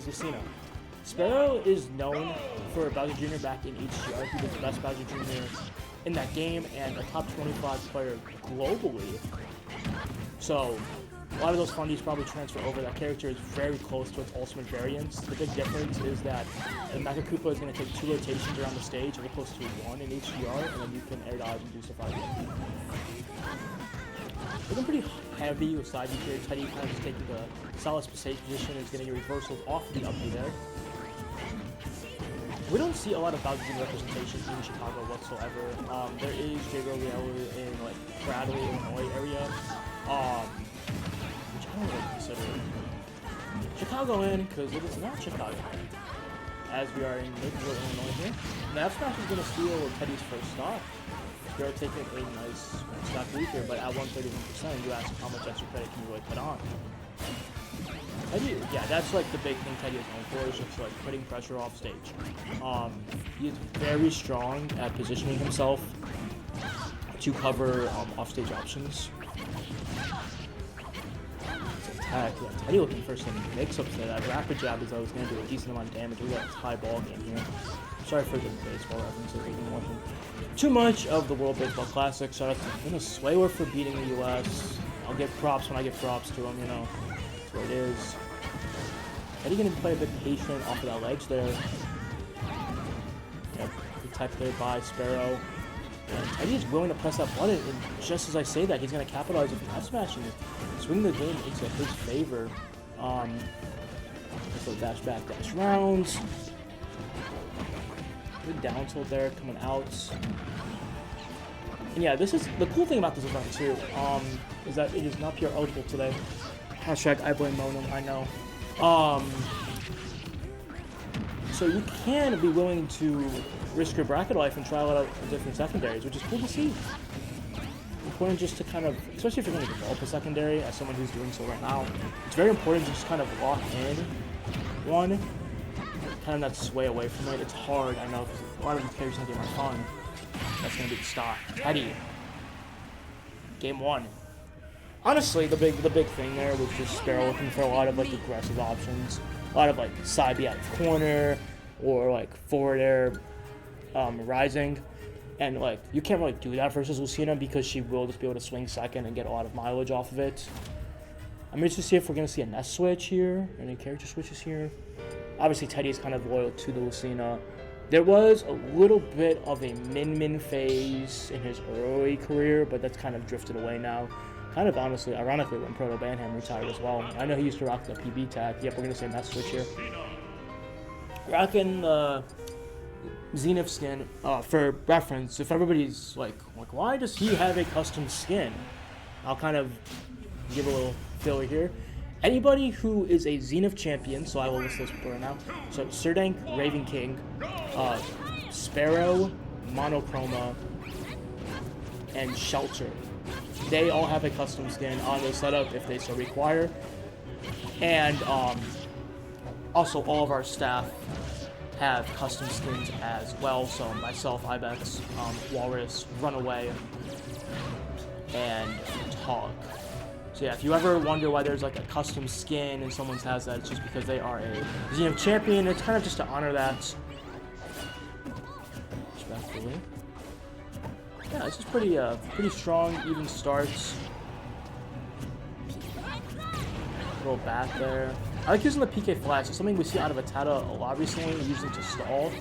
Lucina. Sparrow is known for Bowser Jr. back in HCR. He was the best Bowser Jr. in that game and a top 25 player globally. So a lot of those fundies probably transfer over. That character is very close to its ultimate variants. The big difference is that the Mecha Koopa is going to take 2 rotations around the stage as opposed to 1 in HDR, and then you can air dodge and do stuff like that. Looking pretty heavy with side B here. Teddie kind of just taking the solid stage position and is getting a reversal off the up B there. We don't see a lot of Bowser Jr. representation in Chicago whatsoever. There is J. Roglielli in like Bradley, Illinois area, which I don't really consider Chicagoan because it is not Chicago, as we are in Naperville, Illinois here. And the F smash is going to steal Teddie's first stop. We are taking a nice stock lead here, but at 131%, you ask how much extra credit can you really put on. Teddie, yeah, that's like the big thing Teddie is known for, is just like putting pressure off stage. He is very strong at positioning himself to cover offstage options. Attack, yeah, Teddie looking for some mix-ups there. That rapid jab is always going to do a decent amount of damage. We got a tie ball game here. Sorry for the baseball references if you've been watching too much of the World Baseball Classic. Shout out to Venezuela for beating the U.S. I'll give props when I give props to him, you know. That's what it is. Teddie going to play a bit patient off of that ledge there. Yep, good type there by Sparrow. And Teddie is willing to press that button, and just as I say that, he's going to capitalize with the F smash and swing the game into his favor. So dash back, dash rounds. Good down tilt there coming out. And yeah, this is the cool thing about this event too, is that it is not PR eligible today. Hashtag I blame Monum, I know. So you can be willing to risk your bracket life and try out different secondaries, which is cool to see. Important just to kind of, especially if you're going to develop a secondary, as someone who's doing so right now, it's very important to just kind of lock in one, kind of not sway away from it. It's hard, I know, because a lot of these characters don't get my fun. That's going to be the stock. Teddie. Game 1. Honestly, the big thing there was just Sparrow looking for a lot of like aggressive options, a lot of like side B out of corner or like forward air rising, and like you can't really do that versus Lucina because she will just be able to swing second and get a lot of mileage off of it. I'm interested to see if we're gonna see a nest switch here, any character switches here. Obviously, Teddie is kind of loyal to the Lucina. There was a little bit of a min phase in his early career, but that's kind of drifted away now. Kind of honestly, ironically, when Proto Banham retired as well. I know he used to rock the PB tag. Yep, we're going to say nest switch here. Rocking the Zenith skin, for reference, if everybody's like, why does he have a custom skin? I'll kind of give a little filler here. Anybody who is a Zenith champion, so I will list those people right now. So Serdank, Raven King, Sparrow, Monochroma, and Shelter. They all have a custom skin on their setup if they so require. And also all of our staff have custom skins as well. So myself, Ibex, Walrus, Runaway, and Tog. So yeah, if you ever wonder why there's like a custom skin and someone has that, it's just because they are a Zenith champion. It's kind of just to honor that. Respectfully. Yeah, this is pretty strong, even starts. Little back there. I like using the PK flash. It's something we see out of Atata a lot recently, using to stall.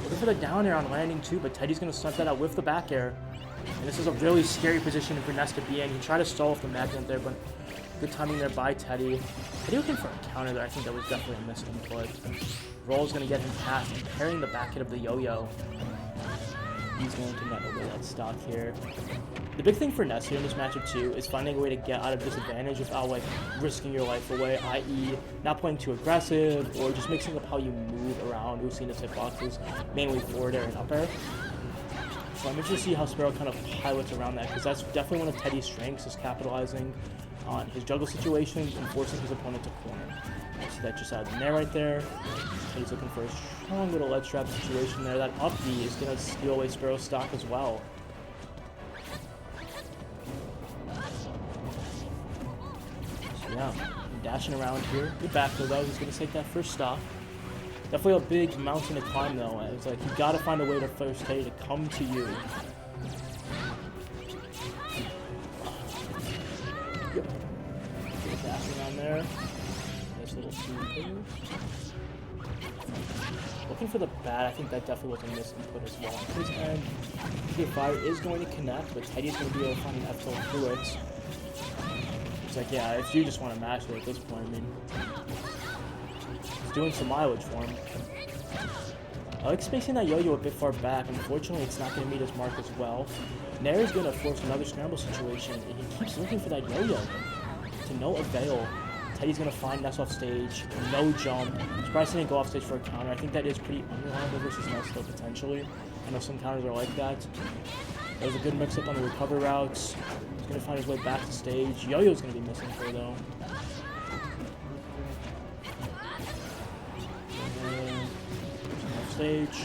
Looking for the down air on landing too, but Teddie's gonna stunt that out with the back air. And this is a really scary position for Ness to be in. He tried to stall with the magnet there, but good timing there by Teddie. Teddie looking for a counter there. I think that was definitely a missed input. Roll's gonna get him past and parrying the back hit of the yo-yo. He's going to net over that stock here. The big thing for Ness here in this matchup too is finding a way to get out of disadvantage without like risking your life away, i.e. not playing too aggressive or just mixing up how you move around Lucina's hitboxes, mainly forward air and up air. So I'm interested to see how Sparrow kind of pilots around that, because that's definitely one of Teddie's strengths, is capitalizing on his juggle situations and forcing his opponent to corner. So that just adds an air right there. He's looking for a strong little ledge trap situation there. That up B is going to steal away Sparrow's stock as well. So yeah, dashing around here. Good back throw though. He's going to take that first stock. Definitely a big mountain to climb though. It's like you got to find a way to force Teddie to come to you. Yep. Dash around there. Nice little super. Looking for the bat. I think that definitely was a missed input as well. His end. PK Fire is going to connect, but Teddie's going to be able to find an F-tilt through it. It's like, yeah, if you just want to mash it at this point, I mean, it's doing some mileage for him. I like spacing that yo-yo a bit far back. Unfortunately, it's not going to meet his mark as well. Nair is going to force another scramble situation, and he keeps looking for that yo-yo. To no avail. Teddie's going to find Ness off stage. No jump. Surprised he didn't go off stage for a counter. I think that is pretty unreliable versus Ness though, potentially. I know some counters are like that. That was a good mix-up on the recovery routes. He's going to find his way back to stage. Yo-yo's going to be missing for though. Off stage.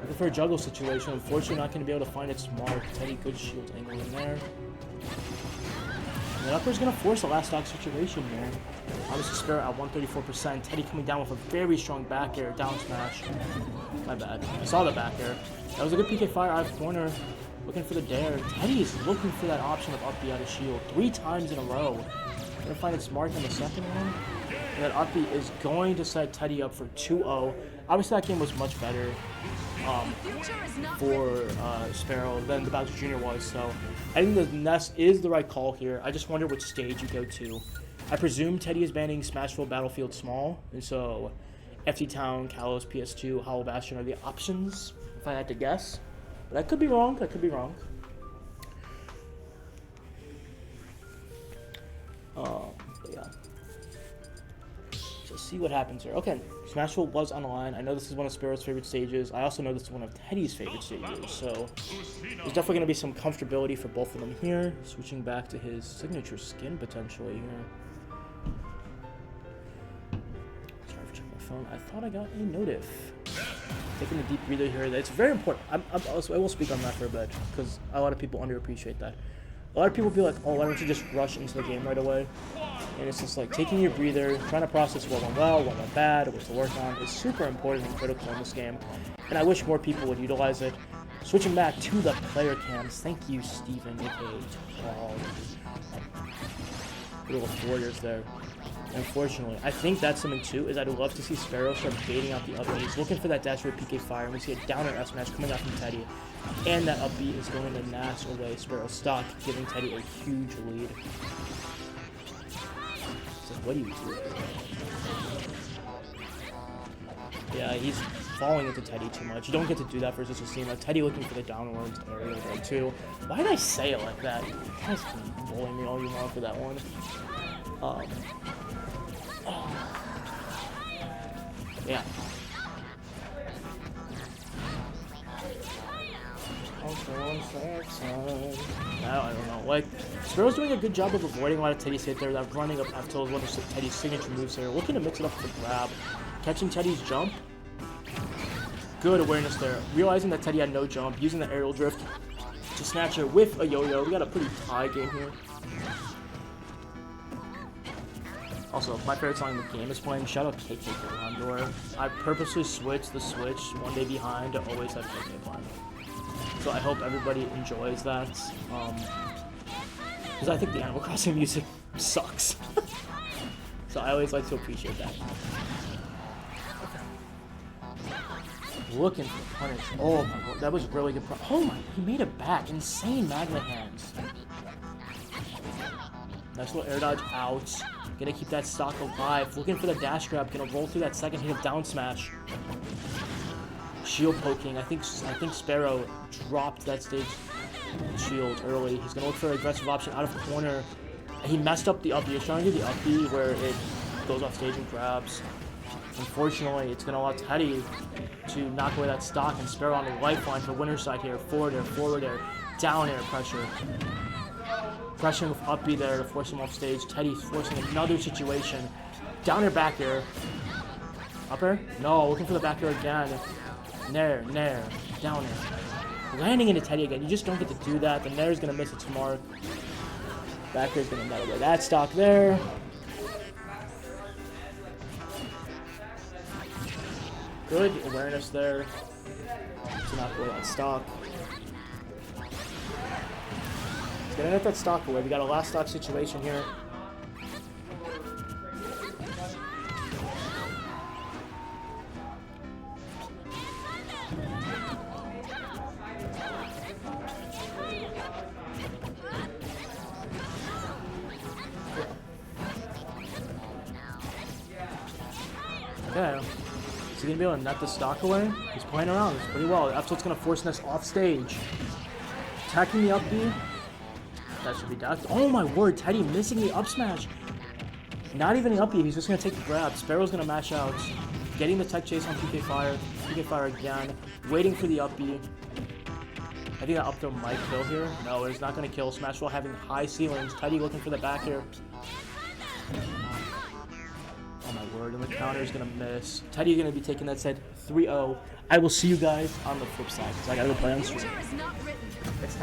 Looking for a juggle situation. Unfortunately, not going to be able to find its mark. Teddie, good shield angle in there. And the upper's going to force a last stock situation here. Obviously, Sparrow at 134%. Teddie coming down with a very strong back air, down smash. My bad. I saw the back air. That was a good PK Fire out of corner. Looking for the dare. Teddie is looking for that option of up B out of shield 3 times in a row. Gonna find its mark on the second one. And that up B is going to set Teddie up for 2-0. Obviously, that game was much better for Sparrow than the Bowser Jr. was. So I think the Ness is the right call here. I just wonder which stage you go to. I presume Teddie is banning Smashville Battlefield Small. And so FT Town, Kalos, PS2, Hollow Bastion are the options, if I had to guess. But I could be wrong. I could be wrong. But yeah. So see what happens here. Okay, Smashville was on the line. I know this is one of Sparrow's favorite stages. I also know this is one of Teddie's favorite stages. So there's definitely going to be some comfortability for both of them here. Switching back to his signature skin potentially here. Sorry for checking my phone. I thought I got a notif. Taking a deep breather here. It's very important. I will speak on that for a bit because a lot of people underappreciate that. A lot of people be like, oh, why don't you just rush into the game right away? And it's just like taking your breather, trying to process what went well, what went bad, what to work on. It's super important and critical in this game. And I wish more people would utilize it. Switching back to the player cams. Thank you, Steven, aka little warriors there. Unfortunately, I think that's something too, is I'd love to see Sparrow start baiting out the up B. He's looking for that dash with PK Fire, and we see a downer S smash coming out from Teddie. And that up B is going to gnash away Sparrow's stock, giving Teddie a huge lead. So what do you do? Yeah, he's falling into Teddie too much. You don't get to do that versus Asima. Teddie looking for the downwards area there too. Why did I say it like that? You guys can bully me all you want for that one. Yeah. I don't know. Like, Sparrow's doing a good job of avoiding a lot of Teddie's hit there. That running up F-tilt is one of Teddie's signature moves there. Looking to mix it up with a grab. Catching Teddie's jump. Good awareness there. Realizing that Teddie had no jump. Using the aerial drift to snatch her with a yo-yo. We got a pretty tie game here. Also, my favorite song in the game is playing. Shout out KK Gondor. I purposely switched the Switch one day behind to always have KK playing. So I hope everybody enjoys that. Because I think the Animal Crossing music sucks. So I always like to appreciate that. Looking for punish. Oh my god, that was really good. Oh my, he made it back. Insane magnet hands. Nice little air dodge out. Gonna keep that stock alive. Looking for the dash grab. Gonna roll through that second hit of down smash. Shield poking. I think Sparrow dropped that stage shield early. He's gonna look for an aggressive option out of corner. He messed up the up B. He's trying to do the up B where it goes off stage and grabs. Unfortunately, it's gonna allow Teddie to knock away that stock, and Sparrow on the lifeline for winner's side here. Forward air, down air pressure. Pressuring with up B there to force him off stage. Teddie's forcing another situation. Down air, back air. Up air? No, looking for the back air again. Nair, down air. Landing into Teddie again. You just don't get to do that. The Nair is going to miss its mark. Back air is going to net away that stock there. Good awareness there to not go on stock. He's gonna get that stock away. We got a last stock situation here. Okay. Is he gonna be able to net the stock away? He's playing around pretty well. That's what's gonna force Ness off stage. Attacking the up B. That should be death. Oh my word, Teddie missing the up smash. Not even the up B, he's just gonna take the grab. Sparrow's gonna mash out. Getting the tech chase on PK Fire. PK Fire again. Waiting for the up B. I think that up throw might kill here. No, it's not gonna kill. Smashville having high ceilings. Teddie looking for the back here. Oh my word, and the counter is gonna miss. Teddie gonna be taking that set 3-0. I will see you guys on the flip side, because I gotta go play on stream.